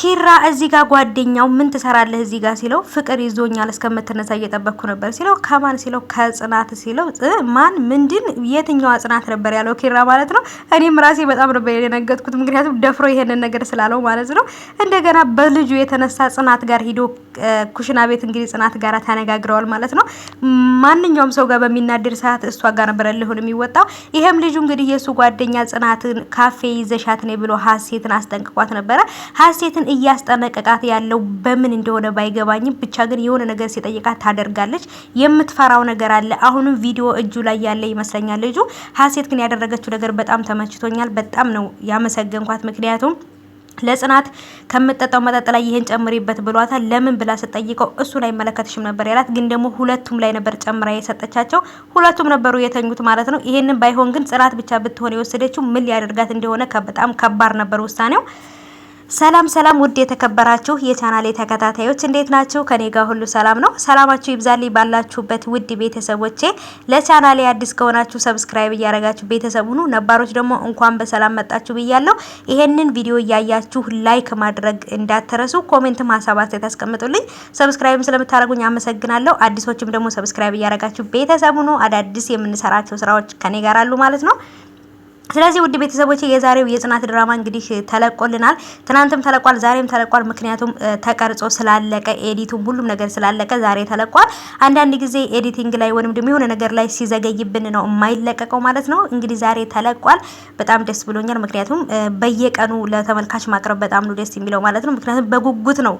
ኪራ እዚህ ጋር ጓደኛው ምን ትሰራለህ እዚህ ጋር ሲለው ፍቅር ይዞኛል እስከምትነሳ እየጠበቅኩ ነበር ሲለው ከማን ሲለው ከጽናት ሲለው ማን ምንድን የትኛዋ ጽናት ነበር ያለው ኪራ ማለት ነው። እኔም ራሴ በጣም ነበር የደነገጥኩት ምክንያቱም ደፍሮ ይሄንን ነገር ስላለው ማለት ነው። እንደገና በልጁ የተነሳ ጽናት ጋር ሂዶ ኩሽና ቤት እንግዲህ ጽናት ጋር ተነጋግረዋል ማለት ነው። ማንኛውም ሰው ጋር በሚናደር ሰዓት እሷ ጋር ነበር ሊሆን የሚወጣው። ይሄም ልጁ እንግዲህ የሱ ጓደኛ ጽናትን ካፌ ይዘሻት ነው ብሎ ሀሴትን አስጠንቅቋት ነበረ። ሀሴትን እያስጠነቀቃት ያለው በምን እንደሆነ ባይገባኝም ብቻ ግን የሆነ ነገር ሲጠይቃት ታደርጋለች። የምትፈራው ነገር አለ። አሁንም ቪዲዮ እጁ ላይ ያለ ይመስለኛል ልጁ። ሀሴት ግን ያደረገችው ነገር በጣም ተመችቶኛል። በጣም ነው ያመሰገንኳት። ምክንያቱም ለጽናት ከምጠጣው መጠጥ ላይ ይሄን ጨምሪበት ብሏታል። ለምን ብላ ስትጠይቀው እሱ ላይ መለከትሽም ነበር ያላት። ግን ደግሞ ሁለቱም ላይ ነበር ጨምራ የሰጠቻቸው። ሁለቱም ነበሩ የተኙት ማለት ነው። ይሄንን ባይሆን ግን ጽናት ብቻ ብትሆን የወሰደችው ምን ሊያደርጋት እንደሆነ በጣም ከባድ ነበር ውሳኔው። ሰላም ሰላም ውድ የተከበራችሁ የቻናሌ ተከታታዮች እንዴት ናችሁ? ከኔ ጋር ሁሉ ሰላም ነው። ሰላማችሁ ይብዛልኝ ባላችሁበት ውድ ቤተሰቦቼ። ለቻናሌ አዲስ ከሆናችሁ ሰብስክራይብ እያደረጋችሁ ቤተሰብ ሁኑ። ነባሮች ደግሞ እንኳን በሰላም መጣችሁ ብያለሁ። ይሄንን ቪዲዮ እያያችሁ ላይክ ማድረግ እንዳትረሱ። ኮሜንትም ሀሳብ አስተያየት አስቀምጡልኝ። ሰብስክራይብም ስለምታደርጉኝ አመሰግናለሁ። አዲሶችም ደግሞ ሰብስክራይብ እያደረጋችሁ ቤተሰብ ሁኑ። አዳዲስ የምንሰራቸው ስራዎች ከኔ ጋር አሉ ማለት ነው። ስለዚህ ውድ ቤተሰቦቼ የዛሬው የጽናት ድራማ እንግዲህ ተለቆልናል። ትናንትም ተለቋል፣ ዛሬም ተለቋል። ምክንያቱም ተቀርጾ ስላለቀ ኤዲቱም ሁሉም ነገር ስላለቀ ዛሬ ተለቋል። አንዳንድ ጊዜ ኤዲቲንግ ላይ ወንም ደግሞ የሆነ ነገር ላይ ሲዘገይብን ነው የማይለቀቀው ማለት ነው። እንግዲህ ዛሬ ተለቋል። በጣም ደስ ብሎኛል። ምክንያቱም በየቀኑ ለተመልካች ማቅረብ በጣም ነው ደስ የሚለው ማለት ነው። ምክንያቱም በጉጉት ነው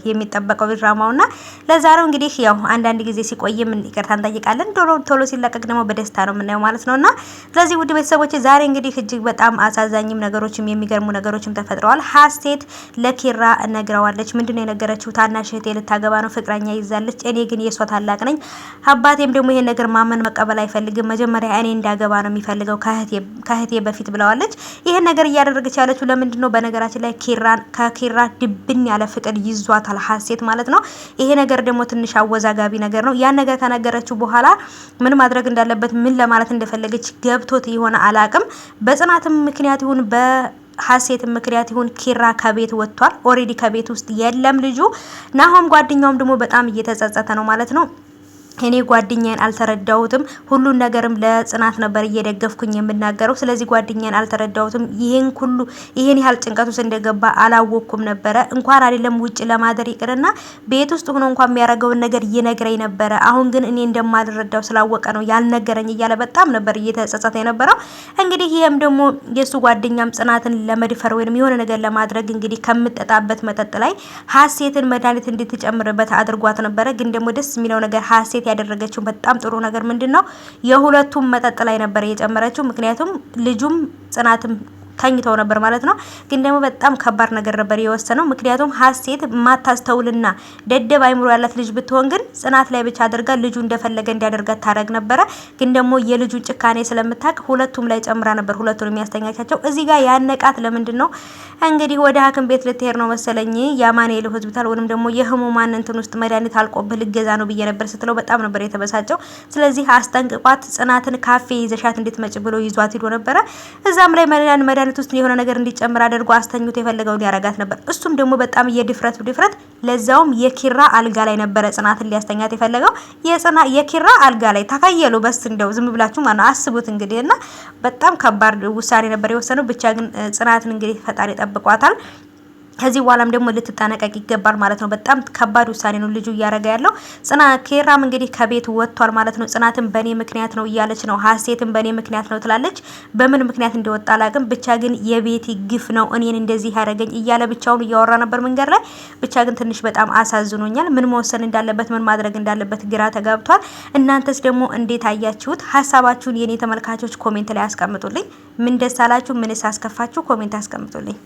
የሚጠበቀው ድራማውና ለዛሬው እንግዲህ ያው አንዳንድ ጊዜ ሲቆይም ይቅርታ እንጠይቃለን። ቶሎ ሲለቀቅ ደግሞ በደስታ ነው የምናየው ማለት ነውና ስለዚህ ውድ ቤተሰቦቼ ዛሬ እንግዲህ እጅግ በጣም አሳዛኝም ነገሮችም የሚገርሙ ነገሮችም ተፈጥረዋል። ሀሴት ለኪራ ነግረዋለች። ምንድነው የነገረችው? ታናሽ እህቴ ልታገባ ነው፣ ፍቅረኛ ይዛለች። እኔ ግን የሷ ታላቅ ነኝ። አባቴም ደግሞ ይሄን ነገር ማመን መቀበል አይፈልግም። መጀመሪያ እኔ እንዳገባ ነው የሚፈልገው ከእህቴ በፊት ብለዋለች። ይሄን ነገር እያደረገች ያለችው ለምንድነው? በነገራችን ላይ ከኪራ ድብን ያለ ፍቅር ይዟታል ሀሴት ማለት ነው። ይሄ ነገር ደግሞ ትንሽ አወዛጋቢ ነገር ነው። ያን ነገር ከነገረችው በኋላ ምን ማድረግ እንዳለበት ምን ለማለት እንደፈለገች ገብቶት የሆነ አላቅም። በጽናትም ምክንያት ይሁን በሀሴትም ምክንያት ይሁን ኪራ ከቤት ወጥቷል። ኦሬዲ ከቤት ውስጥ የለም ልጁ። ናሆም ጓደኛውም ደግሞ በጣም እየተጸጸተ ነው ማለት ነው። እኔ ጓደኛዬን አልተረዳሁትም። ሁሉን ነገርም ለጽናት ነበር እየደገፍኩኝ የምናገረው። ስለዚህ ጓደኛዬን አልተረዳሁትም። ይሄን ያህል ጭንቀት ውስጥ እንደገባ አላወቅኩም ነበረ። እንኳን አይደለም ውጭ ለማደር ይቅርና ቤት ውስጥ ሆኖ እንኳን የሚያደርገውን ነገር ይነግረኝ ነበረ። አሁን ግን እኔ እንደማልረዳው ስላወቀ ነው ያልነገረኝ እያለ በጣም ነበር እየተጸጸተ የነበረው። እንግዲህ ይሄም ደግሞ የሱ ጓደኛም ጽናትን ለመድፈር ወይም የሆነ ነገር ለማድረግ እንግዲህ ከምጠጣበት መጠጥ ላይ ሀሴትን መድኃኒት እንድትጨምርበት አድርጓት ነበረ። ግን ደግሞ ደስ የሚለው ነገር ሀሴት ያደረገችው በጣም ጥሩ ነገር ምንድነው? የሁለቱም መጠጥ ላይ ነበር የጨመረችው። ምክንያቱም ልጁም ጽናትም ተኝተው ነበር ማለት ነው። ግን ደግሞ በጣም ከባድ ነገር ነበር የወሰነው። ምክንያቱም ሀሴት ማታስተውልና ደደብ አይምሮ ያላት ልጅ ብትሆን ግን ጽናት ላይ ብቻ አድርጋ ልጁ እንደፈለገ እንዲያደርጋት ታረግ ነበረ። ግን ደግሞ የልጁን ጭካኔ ስለምታውቅ ሁለቱም ላይ ጨምራ ነበር ሁለቱን የሚያስተኛቻቸው። እዚህ ጋር ያነቃት ለምንድነው? እንግዲህ ወደ ሐኪም ቤት ልትሄድ ነው መሰለኝ የአማኑኤል ሆስፒታል ወይንም ደግሞ የህሙማን እንትን ውስጥ መድኃኒት አልቆብህ ልገዛ ነው ብዬ ነበር ስትለው በጣም ነበር የተበሳጨው። ስለዚህ አስጠንቅቋት ጽናትን ካፌ ይዘሻት እንድትመጭ ብሎ ይዟት ሄዶ ነበረ። እዛም ላይ መድኃኒት ውስጥ የሆነ ነገር እንዲጨምር አድርጎ አስተኝቶ የፈለገውን ያረጋት ነበር። እሱም ደግሞ በጣም ድፍረት ለዛውም የኪራ አልጋ ላይ ነበረ ጽናትን ሊያስተኛት የፈለገው። የኪራ አልጋ ላይ ተከየሉ በስ እንደው ዝም ብላችሁ ማለት አስቡት እንግዲህ እና በጣም ከባድ ውሳኔ ነበር የወሰነው። ብቻ ግን ጽናትን እንግዲህ ፈጣሪ ጠብቋታል። ከዚህ በኋላም ደግሞ ልትጠነቀቅ ይገባል ማለት ነው። በጣም ከባድ ውሳኔ ነው ልጁ እያረጋ ያለው። ኪራም እንግዲህ ከቤት ወጥቷል ማለት ነው። ጽናትን በኔ ምክንያት ነው እያለች ነው። ሀሴትን በኔ ምክንያት ነው ትላለች። በምን ምክንያት እንደወጣ አላቅም። ብቻ ግን የቤቲ ግፍ ነው እኔን እንደዚህ ያረገኝ እያለ ብቻውን እያወራ ነበር መንገድ ላይ። ብቻ ግን ትንሽ በጣም አሳዝኖኛል። ምን መወሰን እንዳለበት ምን ማድረግ እንዳለበት ግራ ተጋብቷል። እናንተስ ደግሞ እንዴት አያችሁት? ሀሳባችሁን የኔ ተመልካቾች ኮሜንት ላይ አስቀምጡልኝ። ምን ደስ አላችሁ? ምንስ አስከፋችሁ? ኮሜንት አስቀምጡልኝ።